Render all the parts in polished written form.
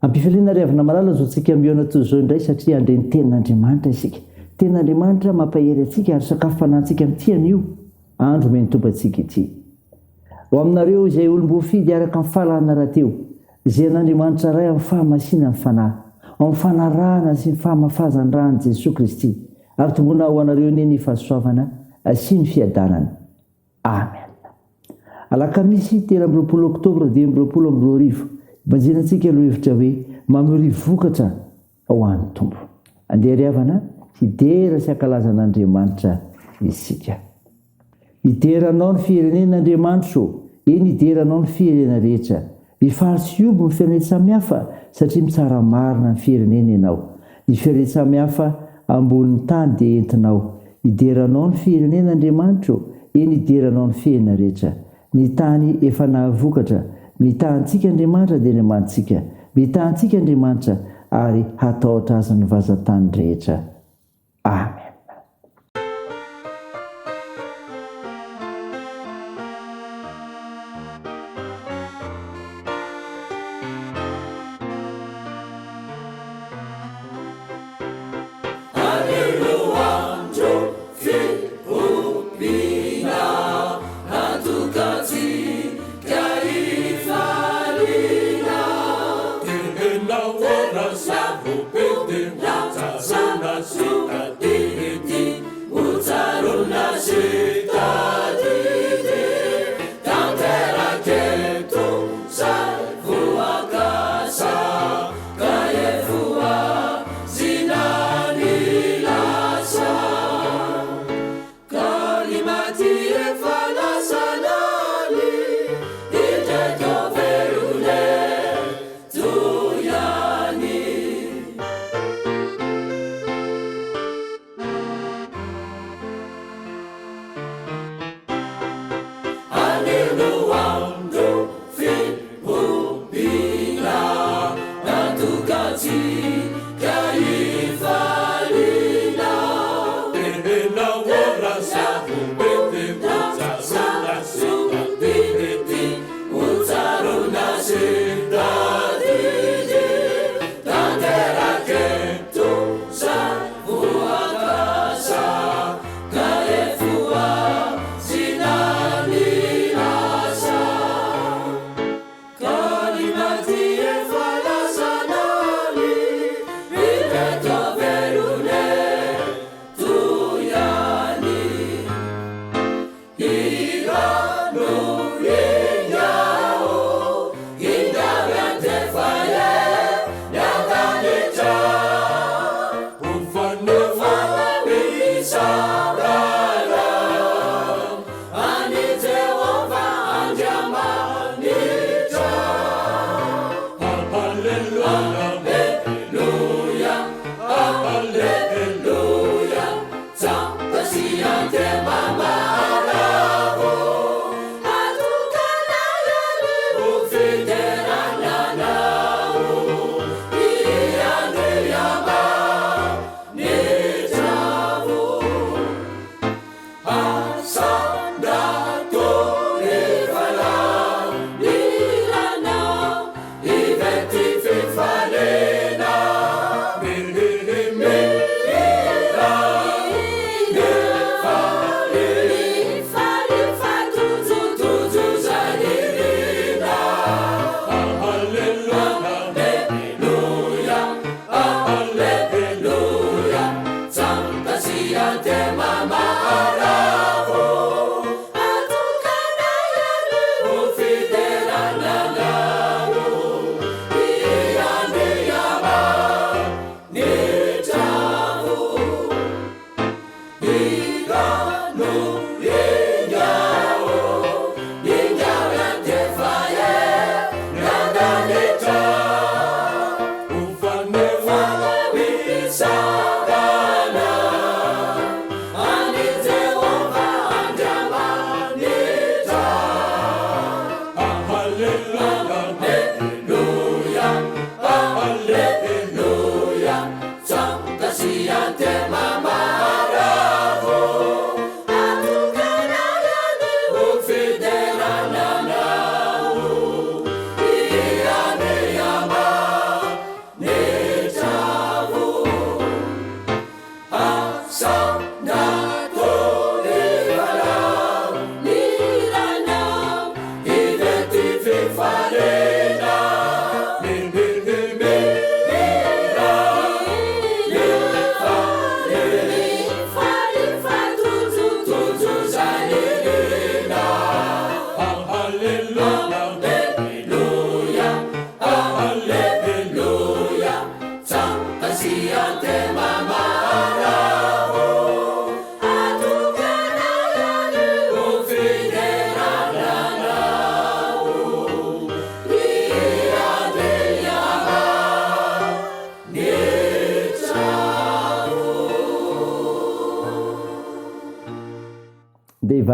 ampifaliana riavina malala zao tsika miona toy zao indray satria andre ny tenin'andriamanitra isika. Tenin'andriamanitra mampahery atsika ary sakafo fanantsika amin'itiany io andro meny tomba atsika ity. Ho aminareo izay olom-boafidy araka amin'ny fahalana rahateo, izay an'Andriamanitra ray amin'ny fahamasina ny fanahy, amin'ny fanarahana sy ny fahamafazany rany Jesosy Kristy, ary tombona ho anareo ny ny fahasoavana sy ny fiadanana. Amen. Alakamisy 13 Oktobra 2022 banjinantsika aloha hevitra hoe mamery vokatra ho an'ny tombo. Andeha riavana hidera sy ankalazan'Andriamanitra isika. Hideranao ny firenen'Andriamanitra, eny hideranao ny firenena rehetra. Hifaly sy hiobo ny firenena samihafa satria mitsara marina ny firenena ianao. Ny firenena samihafa ambonin'ny tany dia entinao. Hideranao ny firenen'Andriamanitra, eny hideranao ny firenena rehetra. Ny tany efa nahavokatra, mitahantsika Andriamanitra dia Andriamanitsika, mitahantsika Andriamanitra ary hatahotra azy ny vazantany rehetra. Amen.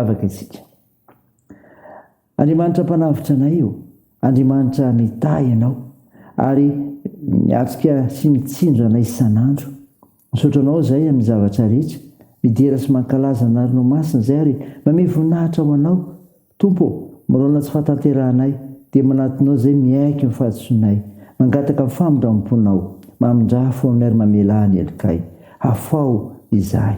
ivavaka isika. Andriamanitra mpanavitra anay io, Andriamanitra mitay ianao ary miatrika sy mitsinjo anay isan'andro. Misaotra anao izay amin'ny zavatra rehetra, midera sy mankalaza ny ranomasina izay ary manome voninahitra ho anao. Tompo, miraona tsy fahatanteranay dia manatinao izay miaiky ny fahadisoanay, mangataka ny famondram-ponao, mamindra fo amin'ny ary mamela ny elikay. Afao izahay.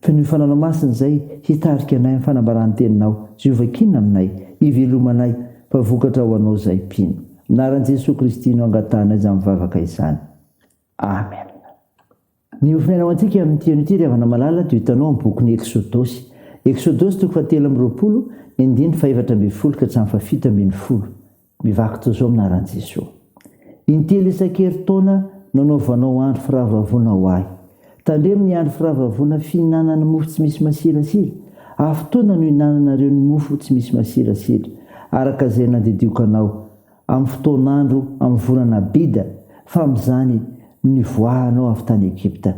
Fa ny fananao masina izay hitarika anay amin'ny fanambarany teninao, ziovakiana aminay, ivelomanay, fa vokatra ho anao izay mpino. Anaran'i Jesosy Kristy no angatahana izany mivavaka izany. Amen. Ny ofinaina antsika amin'ny tian'ity ravana malala dia hitanao amin'ny bokin'ny Eksodosy. Eksodosy 7:20, ny 9:4 ka hatramin'ny 7:10. Mivaky toy izao anaran'i Jesosy. Intelo isan-keritaona nanaovanao andro firavoravoana ho ahy. Tandremo ny andro firavoravoana fihinanana mofo tsy misy masirasira. Afotoana no hinananareo ny mofo tsy misy masirasira, araka izay nandidioka anao amin'ny fotoanandro amin'ny volana Abida, fa amin'izany nivoahanao avy tany Egypta.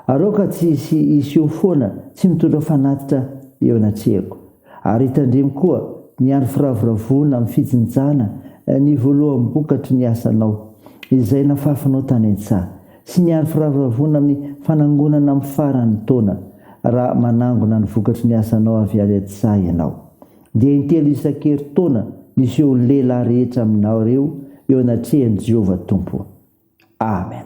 Aroka tsy iseho foana tsy mitondra fanatitra eo anatrehako. Ary tandremo koa ny andro firavoravoana amin'ny fijinjana ny voalohany bokatry ny asanao izay nafafanao tany an-tsaha, sy ny andro firavoravoana amin'ny fanangonana amin'ny faran'ny taona raha manangona ny vokatry ny asanao avy any an-tsaha ianao. Dia intelo isan-keritaona niseho lehilahy rehetra aminao ireo eo anatrehan'i Jehovah Tompo. Amen.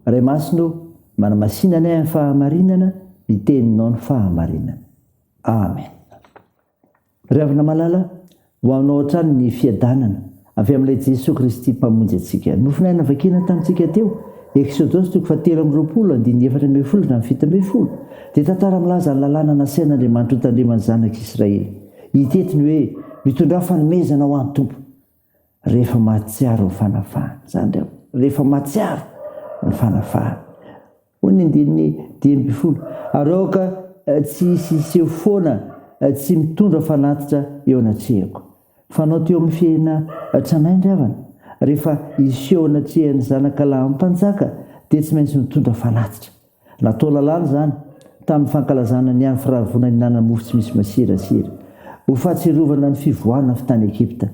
Ray masino, manamasinana amin'ny fahamarinana, miteninao ny fahamarinana. Amen. Ravina malala, ho aminao hatrany ny fiadanana avy amin'ilay Jesosy Kristy mpamonjy antsika. Nofinaina vakina tamintsika teo, Eksodosy 7:4-7:10. Dia tantara milaza ny lalàna nasain'Andriamanitra ho tandremany zanak'Israely. Hitetiny hoe mitondra fanomezana ho an'ny Tompo rehefa mahatsiaro ny fanafahana. Zany reo, rehefa mahatsiaro ny fanafahana. Hoy ny 10:10. Aroka tsy iseho foana tsy mitondra fanatitra eo anatrehako. Fanao teo amin'ny fiaina tranainy ravana, rehefa iseho anatrehan'ny zanakalahy mpanjaka dia tsy maintsy mitondra fanatitra. Natao lalàna zany tamin'ny fankalazana ny andro firavoravoana hinanana mofo tsy misy masirasira, ho fahatsiarovana ny fivoahana avy tany Egypta.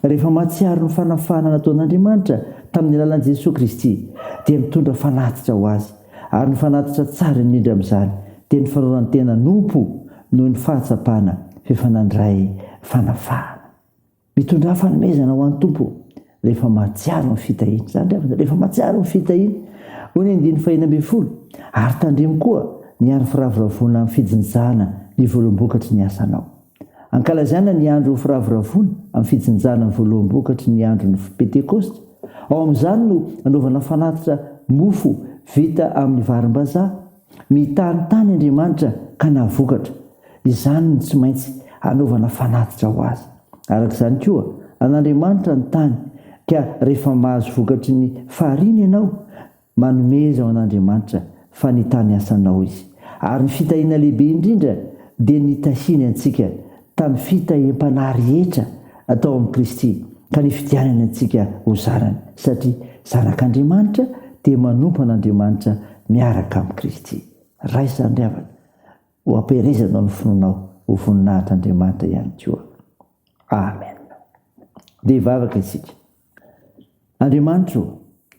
Rehefa mahatsiaro ny fanafahana nataon'Andriamanitra tamin'ny alalan'i Jesosy Kristy dia mitondra fanatitra ho azy, ary ny fanatitra tsara indrindra amin'izany dia ny fanaovana tena nompo noho ny fahatsapana fifanandray fanafahana. Mitondra fanomezana ho an'ny Tompo rehefa mahatsiaro ny fitahiny. Zany rehefa mahatsiaro ny fitahiny. Hoy ny 9:20. Ary tandremo koa ny andro firavoravoana amin'ny fijinjana ny voalombokatry ny asanao. Ankalazana ny andro firavoravoana amin'ny fijinjana ny voalombokatry ny andro ny Pentekosta. Ao amin'izany no anaovana fanatitra mofo vita amin'ny varim-bazaha. Mitany Andriamanitra ka nahavokatra. Izany no tsy maintsy anaovana fanatitra ho azy. Arak'izany koa, an'Andriamanitra ny tany, ka rehefa mahazo vokatry ny fariny ianao, manomeza ao an'Andriamanitra fa ny tany asanao izy. Ary ny fitahiana lehibe indrindra dia nitahiny antsika tamin'ny fitahiam-panahy rehetra atao amin'ny Kristy, ka ny fidianany antsika ho zarany, satria zanak'Andriamanitra dia manompo an'Andriamanitra miaraka amin'ny Kristy. Raisa ny ravana, ho ampiarezanao ny finoanao ho voninahitr'Andriamanitra ihany koa. Amen. Dia hivavaka isika. Andriamanitra,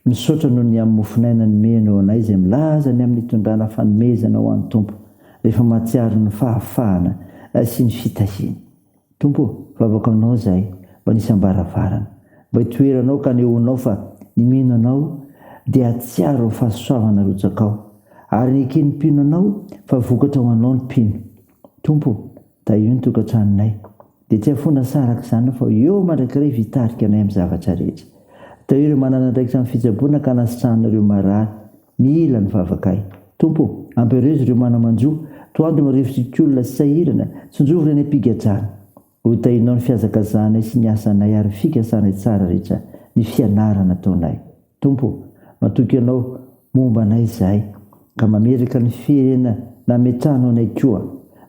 misaotra noho ny amin'ny mofinaina nomenao anay izay milaza ny amin'ny hitondrana fanomezana ho an'ny Tompo rehefa mahatsiaro ny fahafahana sy ny fitahiana. Tompo, vavaka aminao izahay mba nisambaravarana, mba hitoeranao ka nehoanao fa ny mino anao dia hatsiaro ny fahasoavana rotsakao, ary ny ekeny mpino anao fa vokatra ho anao ny mpino. Tompo, tahio ny tokantranonay, dia tsy hafona saraka izany fa eo mandrak'iray vitarika anay amin'ny zavatra rehetra. Tahio ireo manana andraikitra amin'ny fitsaboana ka nasitrahanareo marary, mila ny vavakay. Tompo, ampirezo ireo manamanjo, toandro marefitry olona sy sahirana, tsonjovina ny ampigadrana. Ho tahinao ny fiazakazanay sy ny asanay ary fikasanay tsara rehetra ny fianarana ataonay. Tompo, matoky ianao momba anay izahay, ka mameraka ny fiaina nametrahana anay koa,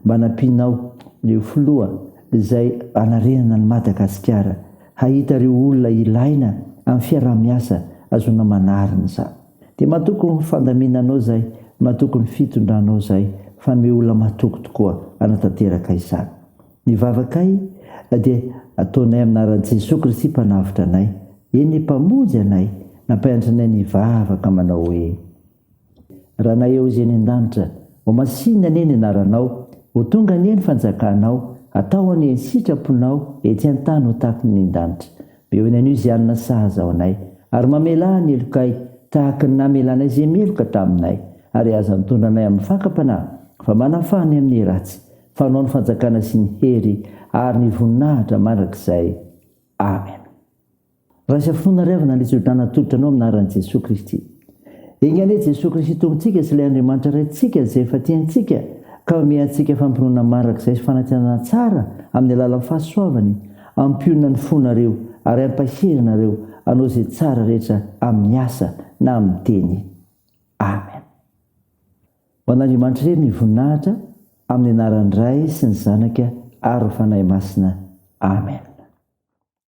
mba nampianao ireo filoha izay anarenana ny Madagasikara, hahita ireo olona ilaina amin'ny fiaraha-miasa azona manarina izany. Dia matoky ny fandaminanao izay, matoky ny fitondranao izay, fa nome olona matoky tokoa anatanteraka izany. Ny vavakay dia ataonay aminaran'i Jesosy Kristy mpanavitra anay, eny mpamonjy anay, nampahandrinay ny vavaka manao hoe: raha na eo izay ny an-danitra, ho masinina anie ny anaranao, ho tonga anie ny fanjakanao, atao anie ny sitraponao, etsy an-tany ho tahaka ny an-danitra. Be ho anio izay anina sahaza ao anay, ary mamela ny elokay tahaka ny namelanay izay meloka taminay, ary aza mitondra anay amin'ny fakam-panahy, fa manafany amin'ny ratsy, fanao ny fanjakana sy ny hery ary ny voninahitra mandrakizay. Amen. Raha isa finoana riavana ny tsodrana tolotra anao aminaran'i Jesosy Kristy. Eny anie Jesosy Kristy tombontsika sy ilay Andriamanitra raintsika izay efa tiantsika, ka omeantsika fampinoana mandrakizay sy fanantenana tsara amin'ny alalan'ny fahasoavany, ampionana ny fonareo ary ampahirinareo hanao izay tsara rehetra amin'ny asa na amin'ny teny. Amen. Ho an'Andriamanitra irery ny voninahitra amin'ny anaran'ny Ray sy ny Zanaka ary ny Fanahy Masina. Amen.